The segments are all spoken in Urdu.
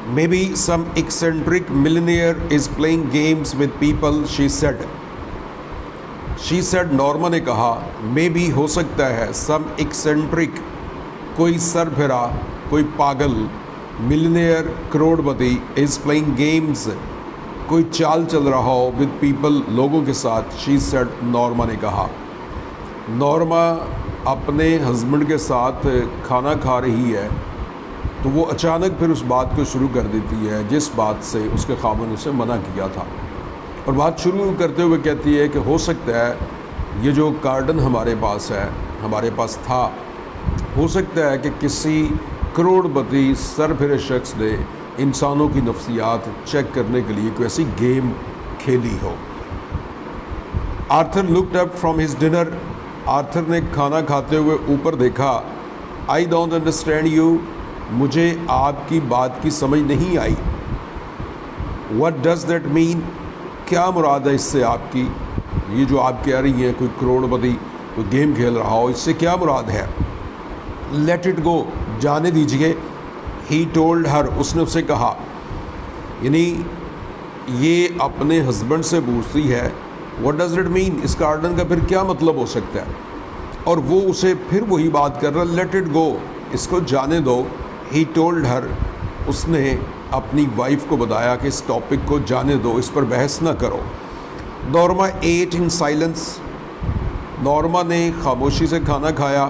Maybe some eccentric millionaire is playing games with people, she said. She said, Norma نے کہا, maybe ہو سکتا ہے, some eccentric کوئی سربراہ, کوئی پاگل, millionaire کروڑ پتی, is playing games کوئی چال چل رہا ہو with people لوگوں کے ساتھ. she said, نورما نے کہا. نورما اپنے ہسبینڈ کے ساتھ کھانا کھا رہی ہے تو وہ اچانک پھر اس بات کو شروع کر دیتی ہے جس بات سے اس کے خاوند اسے منع کیا تھا, اور بات شروع کرتے ہوئے کہتی ہے کہ ہو سکتا ہے یہ جو گارڈن ہمارے پاس ہے, ہمارے پاس تھا, ہو سکتا ہے کہ کسی کروڑ پتی سر پھرے شخص نے انسانوں کی نفسیات چیک کرنے کے لیے کوئی ایسی گیم کھیلی ہو. Arthur looked up from his dinner. Arthur نے کھانا کھاتے ہوئے اوپر دیکھا. آئی ڈونٹ انڈرسٹینڈ یو, مجھے آپ کی بات کی سمجھ نہیں آئی. واٹ ڈز دیٹ مین, کیا مراد ہے اس سے آپ کی, یہ جو آپ کہہ رہی ہیں کوئی کروڑ پتی کوئی گیم کھیل رہا ہو, اس سے کیا مراد ہے. لیٹ اٹ گو, جانے دیجئے. ہی ٹولڈ ہر, اس نے اسے کہا. یعنی یہ اپنے ہسبینڈ سے پوچھتی ہے واٹ ڈز اٹ مین, اس گارڈن کا پھر کیا مطلب ہو سکتا ہے, اور وہ اسے پھر وہی بات کر رہا, لیٹ اٹ گو, اس کو جانے دو. ہی ٹولڈ ہر, اس نے اپنی وائف کو بتایا کہ اس ٹاپک کو جانے دو, اس پر بحث نہ کرو. Norma at in silence, Norma نے خاموشی سے کھانا کھایا.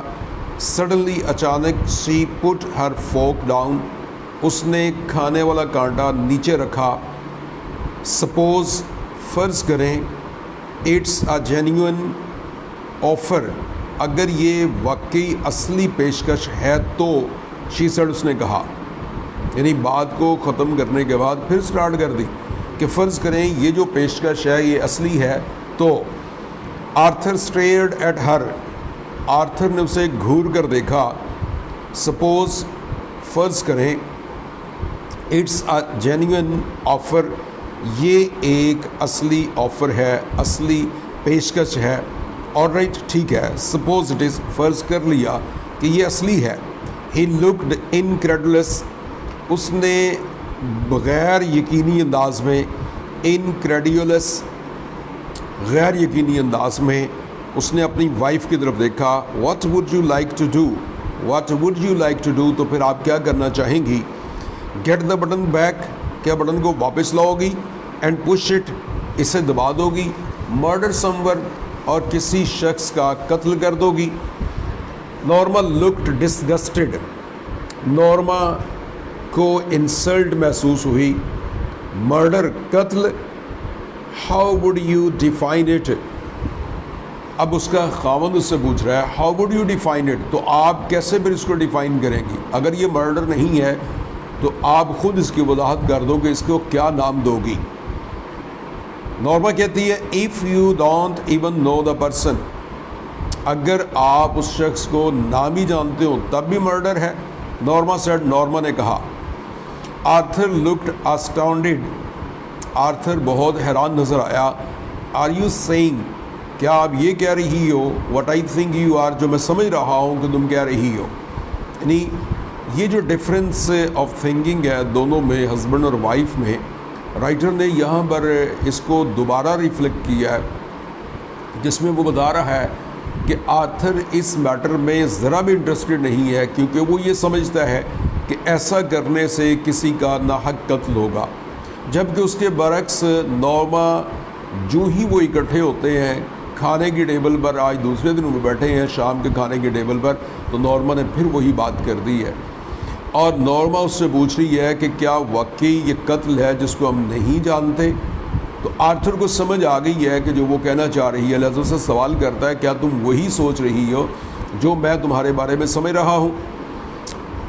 سڈنلی, اچانک, سی پٹ ہر فورک ڈاؤن, اس نے کھانے والا کانٹا نیچے رکھا. سپوز, فرض کریں, اٹس اے جینیون آفر, اگر یہ واقعی اصلی پیشکش ہے تو. شی سیڈ, اس نے کہا. یعنی بات کو ختم کرنے کے بعد پھر سٹارٹ کر دی کہ فرض کریں یہ جو پیشکش ہے یہ اصلی ہے تو. آرتھر سٹیئرڈ ایٹ ہر, آرتھر نے اسے گھور کر دیکھا. سپوز, فرض کریں, اٹس اے جینیون آفر, یہ ایک اصلی آفر ہے, اصلی پیشکش ہے. آلرائٹ, ٹھیک ہے, سپوز اٹ از, فرض کر لیا کہ یہ اصلی ہے. ہی لکڈ انکریڈولس, اس نے بغیر یقینی انداز میں, انکریڈیولس غیر یقینی انداز میں, اس نے اپنی وائف کی طرف دیکھا. What would you like to do, what would you like to do, تو پھر آپ کیا کرنا چاہیں گی. گیٹ دا بٹن بیک, کیا بٹن کو واپس لاؤ گی. اینڈ پش اٹ, اسے دبا دو گی. مرڈر سم ون, اور کسی شخص کا قتل کر دو گی. نورما لکڈ ڈسگسٹڈ, نورما کو انسلٹ محسوس ہوئی. مرڈر, قتل. How would you define it, اب اس کا خاوند اس سے پوچھ رہا ہے how would you define it, تو آپ کیسے پھر اس کو ڈیفائن کریں گی. اگر یہ مرڈر نہیں ہے تو آپ خود اس کی وضاحت کر دو کہ اس کو کیا نام دو گی. نورما کہتی ہے if you don't even know the person, اگر آپ اس شخص کو نام ہی جانتے ہو تب بھی مرڈر ہے. نورما سیڈ, نورما نے کہا. آرتھر لکڈ اسٹاؤنڈڈ, آرتھر بہت حیران نظر آیا. آر یو سیئنگ, کیا آپ یہ کہہ رہی ہو, what I think you are, جو میں سمجھ رہا ہوں کہ تم کہہ رہی ہو. یعنی یہ جو ڈفرینس آف تھنکنگ ہے دونوں میں, ہسبینڈ اور وائف میں, رائٹر نے یہاں پر اس کو دوبارہ ریفلیکٹ کیا ہے, جس میں وہ بتا رہا ہے کہ آرتھر اس میٹر میں ذرا بھی انٹرسٹڈ نہیں ہے, کیونکہ وہ یہ سمجھتا ہے کہ ایسا کرنے سے کسی کا ناحق قتل ہوگا. جبکہ اس کے برعکس نورما, جو ہی وہ اکٹھے ہوتے ہیں کھانے کی ٹیبل پر, آج دوسرے دن وہ بیٹھے ہیں شام کے کھانے کی ٹیبل پر, تو نورما نے پھر وہی بات کر دی ہے. اور نورما اس سے پوچھ رہی ہے کہ کیا واقعی یہ قتل ہے جس کو ہم نہیں جانتے. تو آرتھر کو سمجھ آ گئی ہے کہ جو وہ کہنا چاہ رہی ہے. لہذا سے سوال کرتا ہے کیا تم وہی سوچ رہی ہو جو میں تمہارے بارے میں سمجھ رہا ہوں.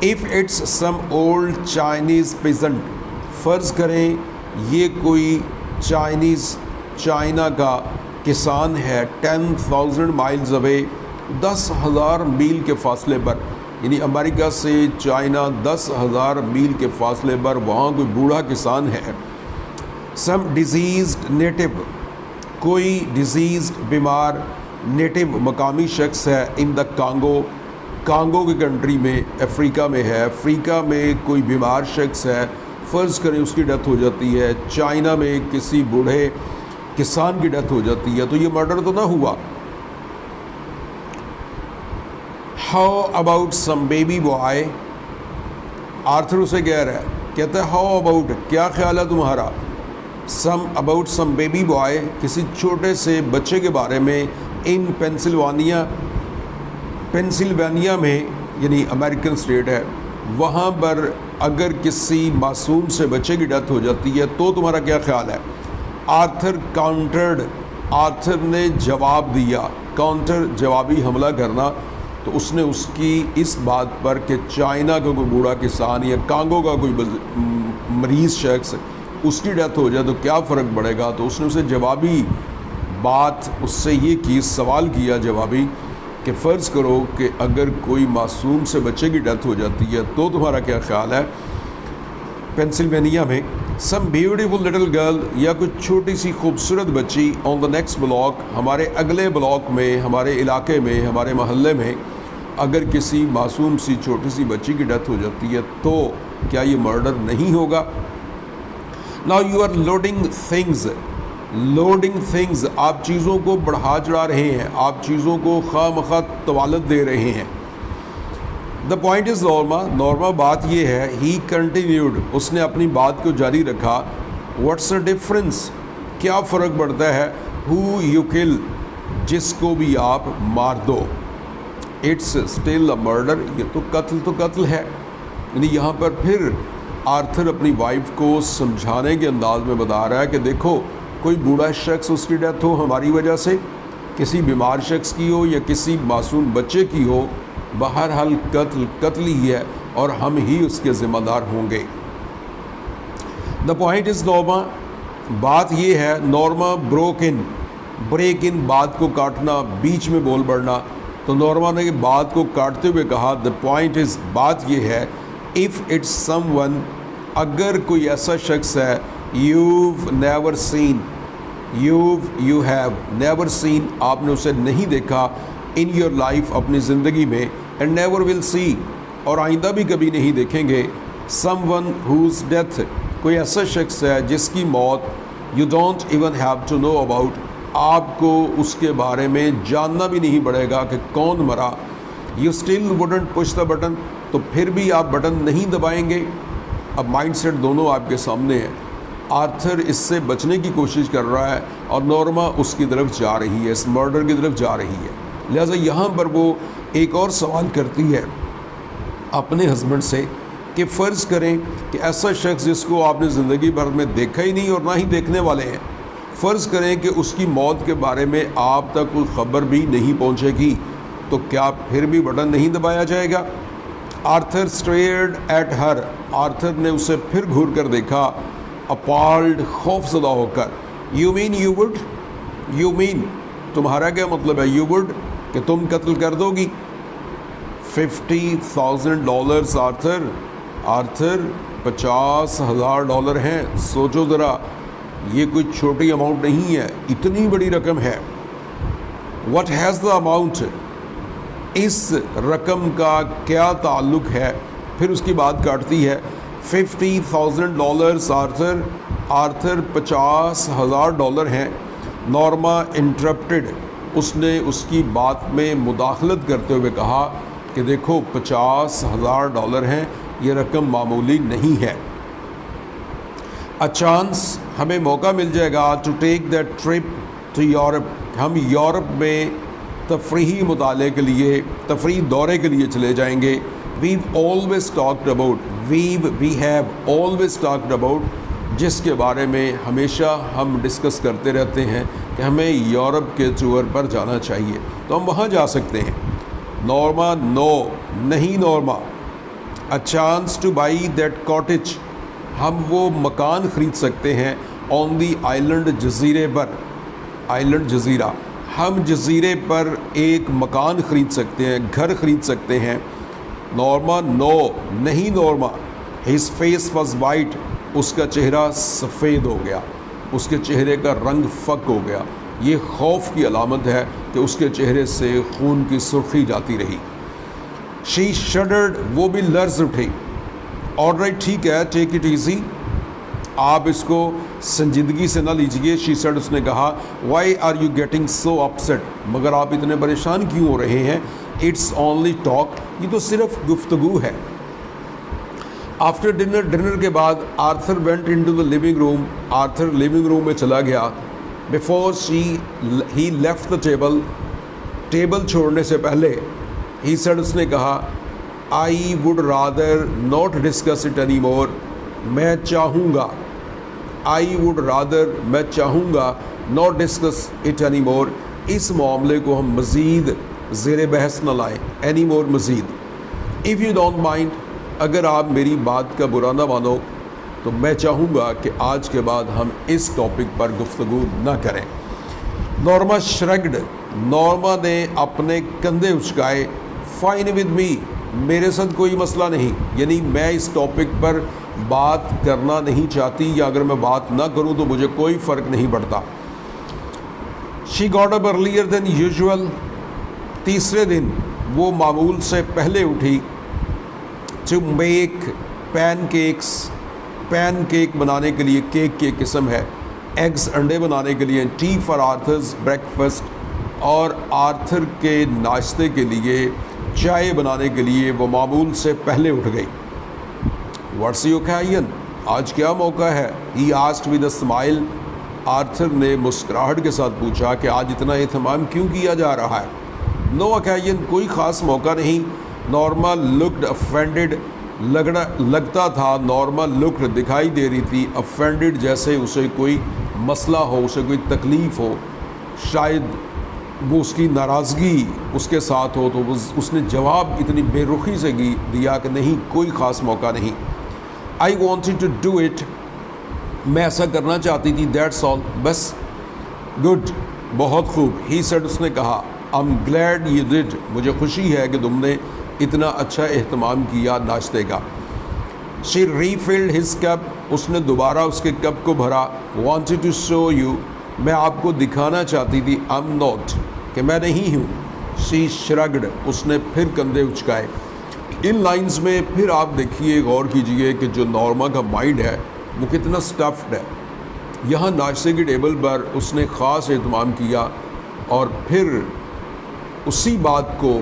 If it's some old Chinese peasant, فرض کریں یہ کوئی چائنیز, چائنا کا کسان ہے, 10,000 miles away, 10,000 میل کے فاصلے پر, یعنی امریکہ سے چائنا 10,000 میل کے فاصلے پر وہاں کوئی بوڑھا کسان ہے. سم ڈیزیزڈ نیٹو, کوئی ڈیزیزڈ بیمار نیٹو مقامی شخص ہے. ان دا کانگو, کانگو کی کنٹری میں, افریقہ میں ہے, افریقہ میں کوئی بیمار شخص ہے. فرض کریں اس کی ڈیتھ ہو جاتی ہے، چائنا میں کسی بوڑھے کسان کی ڈیتھ ہو جاتی ہے، تو یہ مرڈر تو نہ ہوا. How about some baby boy, Arthur اسے کہہ رہا ہے، کہتا ہے ہاؤ اباؤٹ، کیا خیال ہے تمہارا، اباؤٹ سم بیبی بوائے، کسی چھوٹے سے بچے کے بارے میں، ان پینسلوانیا میں، یعنی امریکن اسٹیٹ ہے، وہاں پر اگر کسی معصوم سے بچے کی ڈیتھ ہو جاتی ہے تو تمہارا کیا خیال ہے. آرتھر کاؤنٹرڈ، آرتھر نے جواب دیا، کاؤنٹر جوابی حملہ کرنا. تو اس نے اس کی اس بات پر کہ چائنا کا کوئی بوڑھا کسان یا کانگو کا کوئی مریض شخص اس کی ڈیتھ ہو جائے تو کیا فرق پڑے گا، تو اس نے اسے جوابی بات اس سے یہ کی، سوال کیا جوابی کہ فرض کرو کہ اگر کوئی معصوم سے بچے کی ڈیتھ ہو جاتی ہے تو تمہارا کیا خیال ہے. پینسلوینیا میں سم بیوٹیفل لٹل گرل، یا کچھ چھوٹی سی خوبصورت بچی، آن دا نیکسٹ بلاک، ہمارے اگلے بلاک میں، ہمارے علاقے میں، ہمارے محلے میں اگر کسی معصوم سی چھوٹی سی بچی کی ڈیتھ ہو جاتی ہے تو کیا یہ مرڈر نہیں ہوگا. Now you are loading things، آپ چیزوں کو بڑھا چڑھا رہے ہیں، آپ چیزوں کو خواہ مخواہ طوالت دے رہے ہیں. The point is نورما بات یہ ہے، he continued، اس نے اپنی بات کو جاری رکھا. What's the difference، کیا فرق پڑتا ہے، who you kill، جس کو بھی آپ مار دو. It's still a murder، یہ تو قتل ہے. یعنی یہاں پر پھر آرتھر اپنی وائف کو سمجھانے کے انداز میں بتا رہا ہے کہ دیکھو، کوئی بوڑھا شخص اس کی ڈیتھ ہو ہماری وجہ سے، کسی بیمار شخص کی ہو یا کسی معصوم بچے کی ہو، بہرحال قتل ہی ہے اور ہم ہی اس کے ذمہ دار ہوں گے. دا پوائنٹ از نورما، بات یہ ہے، نورما بریک ان، بات کو کاٹنا، بیچ میں بول پڑنا. تو نورما نے بات کو کاٹتے ہوئے کہا، دا پوائنٹ از، بات یہ ہے، اف اٹس سم ون، اگر کوئی ایسا شخص ہے، یو ہیو نیور سین، آپ نے اسے نہیں دیکھا، ان یور لائف، اپنی زندگی میں، اینڈ نیور ول سی، اور آئندہ بھی کبھی نہیں دیکھیں گے، سم ون ہوز ڈیتھ، کوئی ایسا شخص ہے جس کی موت، you don't even have to know about, آپ کو اس کے بارے میں جاننا بھی نہیں پڑے گا کہ کون مرا. You still wouldn't push the button, تو پھر بھی آپ بٹن نہیں دبائیں گے. اب مائنڈ سیٹ دونوں آپ کے سامنے ہے. آرتھر اس سے بچنے کی کوشش کر رہا ہے اور نورما اس کی طرف جا رہی ہے، اس مرڈر کی طرف جا رہی ہے. لہٰذا یہاں پر وہ ایک اور سوال کرتی ہے اپنے ہسبینڈ سے کہ فرض کریں کہ ایسا شخص جس کو آپ نے زندگی بھر میں دیکھا ہی نہیں اور نہ ہی دیکھنے والے ہیں، فرض کریں کہ اس کی موت کے بارے میں آپ تک کوئی خبر بھی نہیں پہنچے گی، تو کیا پھر بھی بٹن نہیں دبایا جائے گا. آرتھر اسٹیئرڈ ایٹ ہر، آرتھر نے اسے پھر گھور کر دیکھا، اپالڈ، خوف زدہ ہو کر. یو مین تمہارا کیا مطلب ہے، یو وڈ، کہ تم قتل کر دو گی. $50,000 آرتھر $50,000 ہیں. سوچو ذرا، یہ کوئی چھوٹی اماؤنٹ نہیں ہے، اتنی بڑی رقم ہے. واٹ ہیز دا اماؤنٹ، اس رقم کا کیا تعلق ہے. پھر اس کی بات کاٹتی ہے، $50,000 آرتھر $50,000 ہیں. نورما انٹرپٹڈ، اس نے اس کی بات میں مداخلت کرتے ہوئے کہا کہ دیکھو $50,000 ہیں، یہ رقم معمولی نہیں ہے. اے چانس، ہمیں موقع مل جائے گا، to take that trip to Europe, ہم یورپ میں تفریحی مطالعے کے لیے، تفریح دورے کے لیے چلے جائیں گے. We have always talked about, جس کے بارے میں ہمیشہ ہم ڈسکس کرتے رہتے ہیں کہ ہمیں یورپ کے ٹور پر جانا چاہیے، تو ہم وہاں جا سکتے ہیں. نورما، نو، نہیں Norma. A chance to buy that cottage, ہم وہ مکان خرید سکتے ہیں، آن دی آئلینڈ، جزیرے پر، آئلینڈ جزیرہ، ہم جزیرے پر ایک مکان خرید سکتے ہیں، گھر خرید سکتے ہیں. نورما، نو، نہیں Norma. His face was white, اس کا چہرہ سفید ہو گیا، اس کے چہرے کا رنگ فک ہو گیا. یہ خوف کی علامت ہے کہ اس کے چہرے سے خون کی سرخی جاتی رہی. شی شڈرڈ، وہ بھی لرز اٹھی. آل رائٹ، ٹھیک ہے، ٹیک اٹ ایزی، آپ اس کو سنجیدگی سے نہ لیجئے. شی سیڈ, اس نے کہا, why are you getting so upset, مگر آپ اتنے پریشان کیوں ہو رہے ہیں؟ اٹس اونلی ٹاک, یہ تو صرف گفتگو ہے. آفٹر ڈنر کے بعد Arthur went in to the living room, Arthur living room میں چلا گیا. Before he left the table چھوڑنے سے پہلے, ہی سیڈ, اس نے کہا, I would rather not discuss it anymore, میں چاہوں گا, آئی وڈ رادر, میں چاہوں گا, not discuss it anymore, اس معاملے کو ہم مزید زیر بحث نہ لائیں, اینی مور, مزید. اف یو ڈونٹ مائنڈ, اگر آپ میری بات کا برا نہ مانو تو میں چاہوں گا کہ آج کے بعد ہم اس ٹاپک پر گفتگو نہ کریں. نورما شرگڈ, نورما نے اپنے کندھے اچکائے. فائن ود می, میرے ساتھ کوئی مسئلہ نہیں, یعنی میں اس ٹاپک پر بات کرنا نہیں چاہتی, یا اگر میں بات نہ کروں تو مجھے کوئی فرق نہیں پڑتا. She got up earlier than usual, تیسرے دن وہ معمول سے پہلے اٹھی. ٹو میک پین کیک بنانے کے لیے, کیک کی قسم ہے, ایگز, انڈے بنانے کے لیے, ٹی فار آرتھرز بریکفاسٹ, اور آرتھر کے ناشتے کے لیے چائے بنانے کے لیے وہ معمول سے پہلے اٹھ گئی. واٹس یور اوکیزن, آج کیا موقع ہے؟ He asked with a smile, Arthur نے مسکراہٹ کے ساتھ پوچھا کہ آج اتنا اہتمام کیوں کیا جا رہا ہے؟ نو اوکیزن, کوئی خاص موقع نہیں. نورما لکڈ افینڈڈ, لگتا تھا نورما لکڈ, دکھائی دے رہی تھی, افینڈڈ, جیسے اسے کوئی مسئلہ ہو, اسے کوئی تکلیف ہو, شاید وہ اس کی ناراضگی اس کے ساتھ ہو. تو اس نے جواب اتنی بے رخی سے دیا کہ نہیں, کوئی خاص موقع نہیں. I wanted to do it, میں ایسا کرنا چاہتی تھی, دیٹس آل, بس. گڈ, بہت خوب. ہی سیڈ, اس نے کہا, I am glad you did, مجھے خوشی ہے کہ تم نے اتنا اچھا اہتمام کیا ناشتے کا. شی ریفلڈ ہز کپ, اس نے دوبارہ اس کے کپ کو بھرا. وانٹڈ ٹو شو یو, میں آپ کو دکھانا چاہتی تھی, آئی ایم ناٹ, کہ میں نہیں ہوں. شی شرگڈ, اس نے پھر کندھے اچکائے. ان لائنز میں پھر آپ دیکھیے, غور کیجئے کہ جو نورما کا مائنڈ ہے وہ کتنا سٹفڈ ہے. یہاں ناشتے کی ٹیبل پر اس نے خاص اہتمام کیا, اور پھر اسی بات کو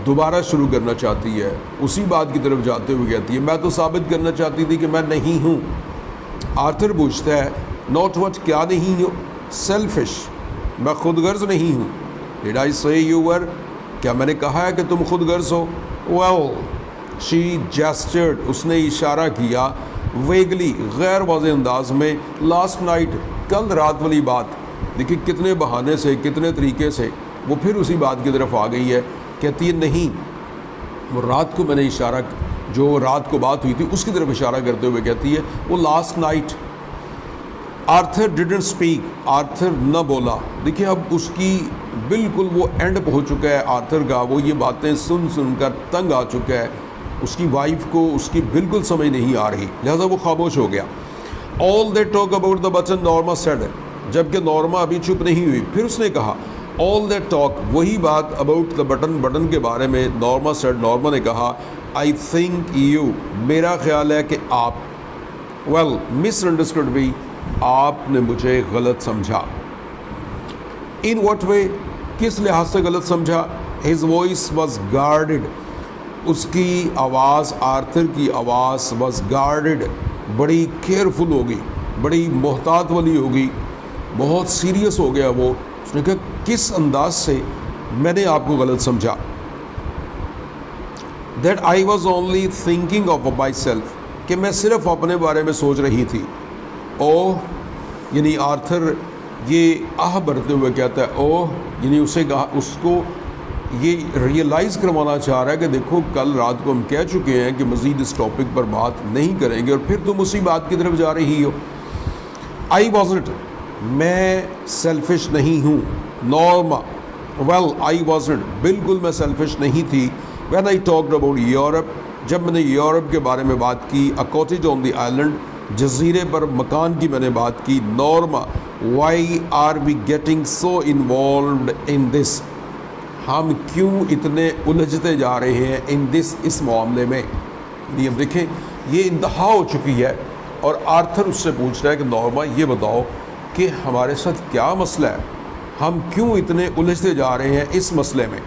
دوبارہ شروع کرنا چاہتی ہے, اسی بات کی طرف جاتے ہوئے کہتی ہے, میں تو ثابت کرنا چاہتی تھی کہ میں نہیں ہوں. آرتھر پوچھتا ہے, ناٹ وٹ, کیا نہیں ہوں؟ سیلفش, میں خود غرض نہیں ہوں. ڈیڈ آئی سے یو ور, کیا میں نے کہا ہے کہ تم خود غرض ہو؟ ویل, شی جیسچرڈ, اس نے اشارہ کیا, ویگلی, غیر واضح انداز میں, لاسٹ نائٹ, کل رات والی بات. دیکھیے کتنے بہانے سے, کتنے طریقے سے وہ پھر اسی بات کی طرف آ گئی ہے. کہتی ہے نہیں, وہ رات کو میں نے اشارہ, جو رات کو بات ہوئی تھی اس کی طرف اشارہ کرتے ہوئے کہتی ہے, وہ last night. Arthur didn't speak, Arthur نہ بولا. دیکھیں اب اس کی بالکل وہ اینڈ پہنچ چکا ہے آرتھر کا, وہ یہ باتیں سن کر تنگ آ چکا ہے. اس کی وائف کو اس کی بالکل سمجھ نہیں آ رہی, لہذا وہ خاموش ہو گیا. All they talk about the button, Norma said, جبکہ نورما ابھی چپ نہیں ہوئی. پھر اس نے کہا, آل دیٹ ٹاک, وہی بات, اباؤٹ دا بٹن کے بارے میں. نورما سیڈ, نورما نے کہا, آئی تھنک یو, میرا خیال ہے کہ آپ, ویل, مس انڈرسٹوڈ می, آپ نے مجھے غلط سمجھا. ان واٹ وے, کس لحاظ سے غلط سمجھا؟ ہز وائس واز گارڈڈ, اس کی آواز, آرتھر کی آواز, واز گارڈڈ, بڑی کیئرفل ہوگی, بڑی محتاط والی ہوگی, بہت سیریس ہو گیا وہ. اس نے کہا, کس انداز سے میں نے آپ کو غلط سمجھا؟ That I was only thinking of my self, کہ میں صرف اپنے بارے میں سوچ رہی تھی. اوہ, یعنی آرتھر یہ آہ بھرتے ہوئے کہتا ہے, اوہ, یعنی اسے کہا, اس کو یہ ریئلائز کروانا چاہ رہا ہے کہ دیکھو کل رات کو ہم کہہ چکے ہیں کہ مزید اس ٹاپک پر بات نہیں کریں گے, اور پھر تم اسی بات کی طرف جا رہی ہو. آئی وازنٹ, میں سیلفش نہیں ہوں. نورما, ویل, آئی وازنٹ, بالکل میں سیلفش نہیں تھی. When I talked about Europe, جب میں نے یورپ کے بارے میں بات کی. اے کاٹیج آن دی آئلینڈ, جزیرے پر مکان کی میں نے بات کی. Norma, why are we getting so involved in this, ہم کیوں اتنے الجھتے جا رہے ہیں ان دس, اس معاملے میں. یہ دیکھیں, یہ انتہا ہو چکی ہے. اور آرتھر اس سے پوچھ رہا ہے کہ نارما یہ بتاؤ کہ ہمارے ساتھ کیا مسئلہ ہے، ہم کیوں اتنے الجھتے جا رہے ہیں اس مسئلے میں۔